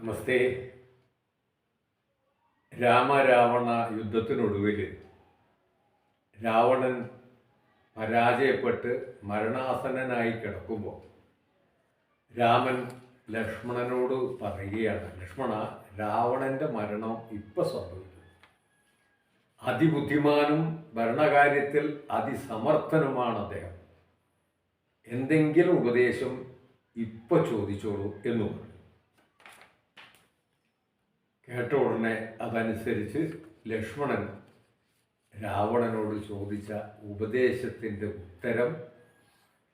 നമസ്തേ. രാമരാവണ യുദ്ധത്തിനൊടുവിൽ രാവണൻ പരാജയപ്പെട്ട് മരണാസന്നനായി കിടക്കുമ്പോൾ രാമൻ ലക്ഷ്മണനോട് പറയുകയാണ്, ലക്ഷ്മണ, രാവണൻ്റെ മരണം ഇപ്പം സംഭവിച്ചു. അതിബുദ്ധിമാനും ഭരണകാര്യത്തിൽ അതിസമർത്ഥനുമാണ് അദ്ദേഹം. എന്തെങ്കിലും ഉപദേശം ഇപ്പം ചോദിച്ചോളൂ എന്നു പറഞ്ഞു. കേട്ട ഉടനെ അതനുസരിച്ച് ലക്ഷ്മണൻ രാവണനോട് ചോദിച്ച ഉപദേശത്തിൻ്റെ ഉത്തരം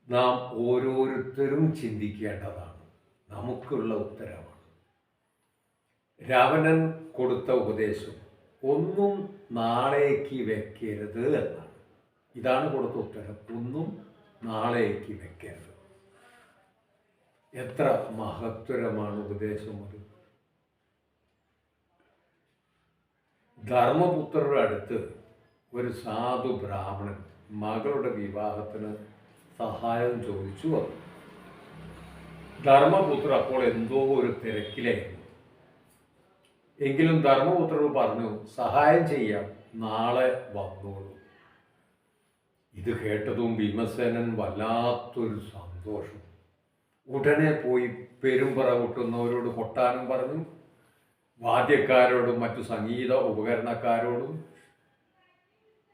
നാം ഓരോരുത്തരും ചിന്തിക്കേണ്ടതാണ്. നമുക്കുള്ള ഉത്തരമാണ്. രാവണൻ കൊടുത്ത ഉപദേശം ഒന്നും നാളേക്ക് വെക്കരുത് എന്നാണ്. ഇതാണ് കൊടുത്ത ഉത്തരം, ഒന്നും നാളേക്ക് വെക്കരുത്. എത്ര മഹത്തരമാണ് ഉപദേശം അത്. ധർമ്മപുത്രരുടെ അടുത്ത് ഒരു സാധു ബ്രാഹ്മണൻ മകളുടെ വിവാഹത്തിന് സഹായം ചോദിച്ചു വന്നു. ധർമ്മപുത്രർ അപ്പോൾ എന്തോ ഒരു തിരക്കിലായിരുന്നു. എങ്കിലും ധർമ്മപുത്രർ പറഞ്ഞു, സഹായം ചെയ്യാം, നാളെ വന്നോളൂ. ഇത് കേട്ടതും ഭീമസേനൻ വല്ലാത്തൊരു സന്തോഷം. ഉടനെ പോയി പെരുമ്പറ കൊട്ടുന്നവരോട് കൊട്ടാനും പറഞ്ഞു, വാദ്യക്കാരോടും മറ്റു സംഗീത ഉപകരണക്കാരോടും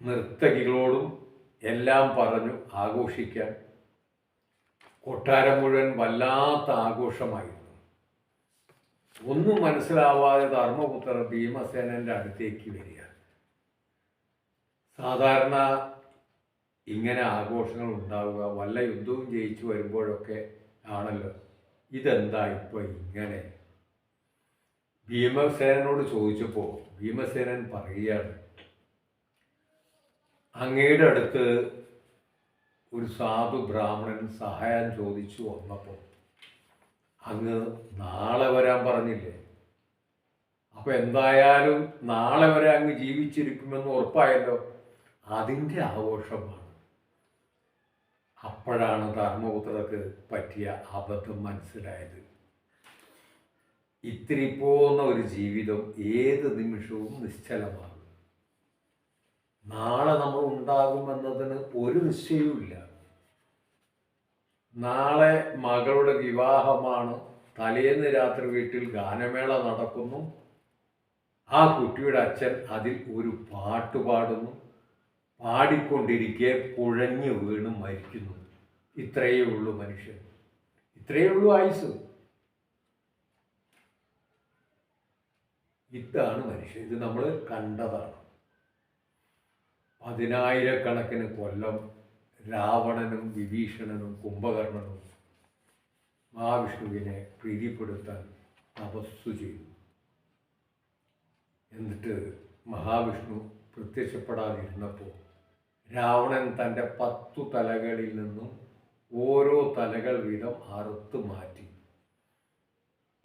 നർത്തകികളോടും എല്ലാം പറഞ്ഞു ആഘോഷിക്കാൻ. കൊട്ടാരം മുഴുവൻ വല്ലാത്ത ആഘോഷമായിരുന്നു. ഒന്നും മനസ്സിലാവാതെ ധർമ്മപുത്രർ ഭീമസേനൻ്റെ അടുത്തേക്ക് വരിക. സാധാരണ ഇങ്ങനെ ആഘോഷങ്ങൾ ഉണ്ടാവുക വല്ല യുദ്ധവും ജയിച്ചു വരുമ്പോഴൊക്കെ ആണല്ലോ. ഇതെന്താ ഇപ്പോൾ ഇങ്ങനെ? ഭീമസേനോട് ചോദിച്ചപ്പോൾ ഭീമസേനൻ പറയുകയാണ്, അങ്ങയുടെ അടുത്ത് ഒരു സാധു ബ്രാഹ്മണൻ സഹായം ചോദിച്ചു വന്നപ്പോൾ അങ്ങ് നാളെ വരാൻ പറഞ്ഞില്ലേ? അപ്പോൾ എന്തായാലും നാളെ വരെ അങ്ങ് ജീവിച്ചിരിക്കുമെന്ന് ഉറപ്പായല്ലോ. അതിൻ്റെ ആഘോഷമാണ്. അപ്പോഴാണ് ധർമ്മപുത്രർക്ക് പറ്റിയ അബദ്ധം മനസ്സിലായത്. ഇത്തിരി പോകുന്ന ഒരു ജീവിതം ഏത് നിമിഷവും നിശ്ചലമാണ്. നാളെ നമ്മൾ ഉണ്ടാകുമെന്നതിന് ഒരു നിശ്ചയവുമില്ല. നാളെ മകളുടെ വിവാഹമാണ്. തലേന്ന് രാത്രി വീട്ടിൽ ഗാനമേള നടക്കുന്നു. ആ കുട്ടിയുടെ അച്ഛൻ അതിൽ ഒരു പാട്ട് പാടുന്നു. പാടിക്കൊണ്ടിരിക്കെ കുഴഞ്ഞു വീണ് മരിക്കുന്നു. ഇത്രയേ ഉള്ളൂ മനുഷ്യൻ, ഇത്രയേ ഉള്ളൂ ആയുസ്. ഇതാണ് മനുഷ്യൻ. ഇത് നമ്മൾ കണ്ടതാണ്. 10,000 കൊല്ലം രാവണനും വിഭീഷണനും കുംഭകർണനും മഹാവിഷ്ണുവിനെ പ്രീതിപ്പെടുത്താൻ തപസ്സു ചെയ്തു. എന്നിട്ട് മഹാവിഷ്ണു പ്രത്യക്ഷപ്പെടാതിരുന്നപ്പോൾ രാവണൻ തൻ്റെ 10 തലകളിൽ നിന്നും ഓരോ തലകൾ വീതം അറുത്ത് മാറ്റി.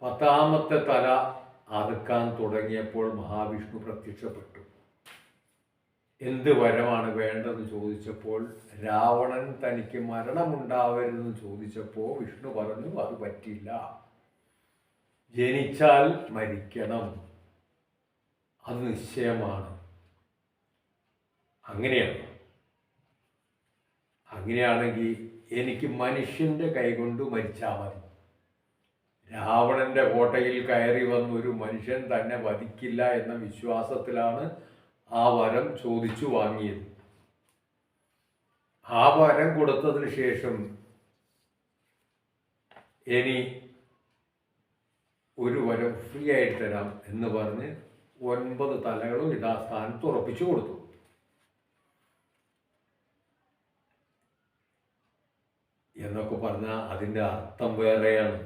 10ാമത്തെ തല അറുക്കാൻ തുടങ്ങിയപ്പോൾ മഹാവിഷ്ണു പ്രത്യക്ഷപ്പെട്ടു. എന്ത് വരമാണ് വേണ്ടതെന്ന് ചോദിച്ചപ്പോൾ രാവണൻ തനിക്ക് മരണമുണ്ടാവരുതെന്ന് ചോദിച്ചപ്പോൾ വിഷ്ണു പറഞ്ഞു, അത് പറ്റില്ല, ജനിച്ചാൽ മരിക്കണം, അത് നിശ്ചയമാണ്. അങ്ങനെയാണെങ്കിൽ എനിക്ക് മനുഷ്യൻ്റെ കൈകൊണ്ട് മരിച്ചാൽ മതി. രാവണൻ്റെ കോട്ടയിൽ കയറി വന്ന ഒരു മനുഷ്യൻ തന്നെ വധിക്കില്ല എന്ന വിശ്വാസത്തിലാണ് ആ വരം ചോദിച്ചു വാങ്ങിയത്. ആ വരം കൊടുത്തതിന് ശേഷം ഇനി ഒരു വരം ഫ്രീ ആയിട്ട് തരാം എന്ന് പറഞ്ഞ് 9 തലകളും യഥാസ്ഥാനത്ത് ഉറപ്പിച്ചു കൊടുത്തു. എന്നൊക്കെ പറഞ്ഞാൽ അതിൻ്റെ അർത്ഥം വേറെയാണ്.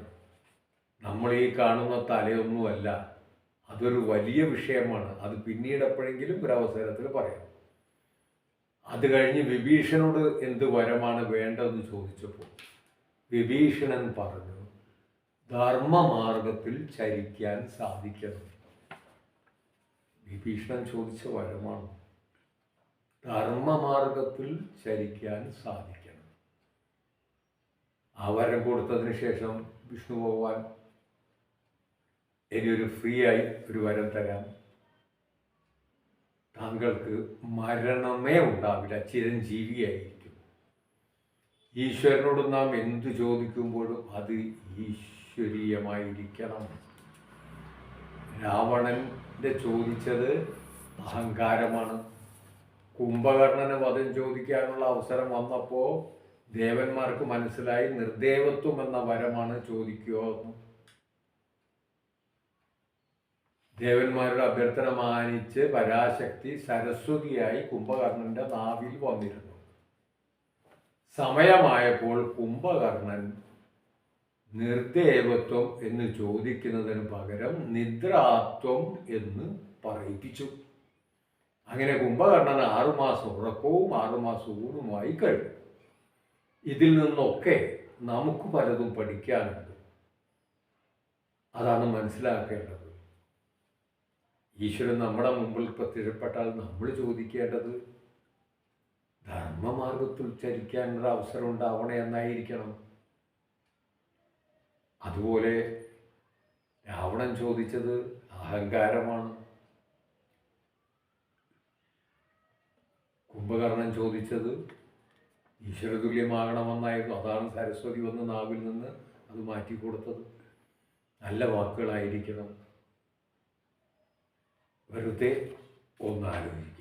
നമ്മൾ ഈ കാണുന്ന തലയൊന്നുമല്ല, അതൊരു വലിയ വിഷയമാണ്. അത് പിന്നീട് എപ്പോഴെങ്കിലും ഒരവസരത്തിൽ പറയാം. അത് കഴിഞ്ഞ് വിഭീഷണനോട് എന്ത് വരമാണ് വേണ്ടതെന്ന് ചോദിച്ചപ്പോൾ വിഭീഷണൻ പറഞ്ഞു, ധർമ്മമാർഗത്തിൽ ചരിക്കാൻ സാധിക്കണം. വിഭീഷണൻ ചോദിച്ച വരമാണ് ധർമ്മമാർഗത്തിൽ ചരിക്കാൻ സാധിക്കണം. ആ വരം കൊടുത്തതിന് ശേഷം വിഷ്ണു ഭഗവാൻ ഇനിയൊരു ഫ്രീ ആയി ഒരു വരം തരാം. താങ്കൾക്ക് മരണമേ ഉണ്ടാവില്ല, ചിരഞ്ജീവിയായിരിക്കും. ഈശ്വരനോട് നാം എന്തു ചോദിക്കുമ്പോഴും അത് ഈശ്വരീയമായിരിക്കണം. രാവണൻ്റെ ചോദിച്ചത് അഹങ്കാരമാണ്. കുംഭകർണന് വധം ചോദിക്കാനുള്ള അവസരം വന്നപ്പോൾ ദേവന്മാർക്ക് മനസ്സിലായി നിർദേവത്വം എന്ന വരമാണ് ചോദിക്കുക എന്ന്. ദേവന്മാരുടെ അഭ്യർത്ഥന മാനിച്ച് പരാശക്തി സരസ്വതിയായി കുംഭകർണന്റെ നാവിൽ വന്നിരുന്നു. സമയമായപ്പോൾ കുംഭകർണൻ നിർദേവത്വം എന്ന് ചോദിക്കുന്നതിന് പകരം നിദ്രാത്വം എന്ന് പറയിപ്പിച്ചു. അങ്ങനെ കുംഭകർണൻ 6 മാസം ഉറക്കവും 6 മാസം ഊണുമായി കഴിഞ്ഞു. ഇതിൽ നിന്നൊക്കെ നമുക്ക് പലതും പഠിക്കാനുണ്ട്. അതാണ് മനസ്സിലാക്കേണ്ടത്. ഈശ്വരൻ നമ്മുടെ മുമ്പിൽ പ്രത്യക്ഷപ്പെട്ടാൽ നമ്മൾ ചോദിക്കേണ്ടത് ധർമ്മമാർഗത്തിൽ ചരിക്കാനുള്ള അവസരം ഉണ്ടാവണേ എന്നായിരിക്കണം. അതുപോലെ രാവണൻ ചോദിച്ചത് അഹങ്കാരമാണ്. കുംഭകർണൻ ചോദിച്ചത് ഈശ്വരതുല്യമാകണമെന്നായിരുന്നു. അതാണ് സരസ്വതി വന്ന് നാവിൽ നിന്ന് അത് മാറ്റിക്കൊടുത്തത്. നല്ല വാക്കുകളായിരിക്കണം. വെറുതെ ഒന്നാലോചിക്കും.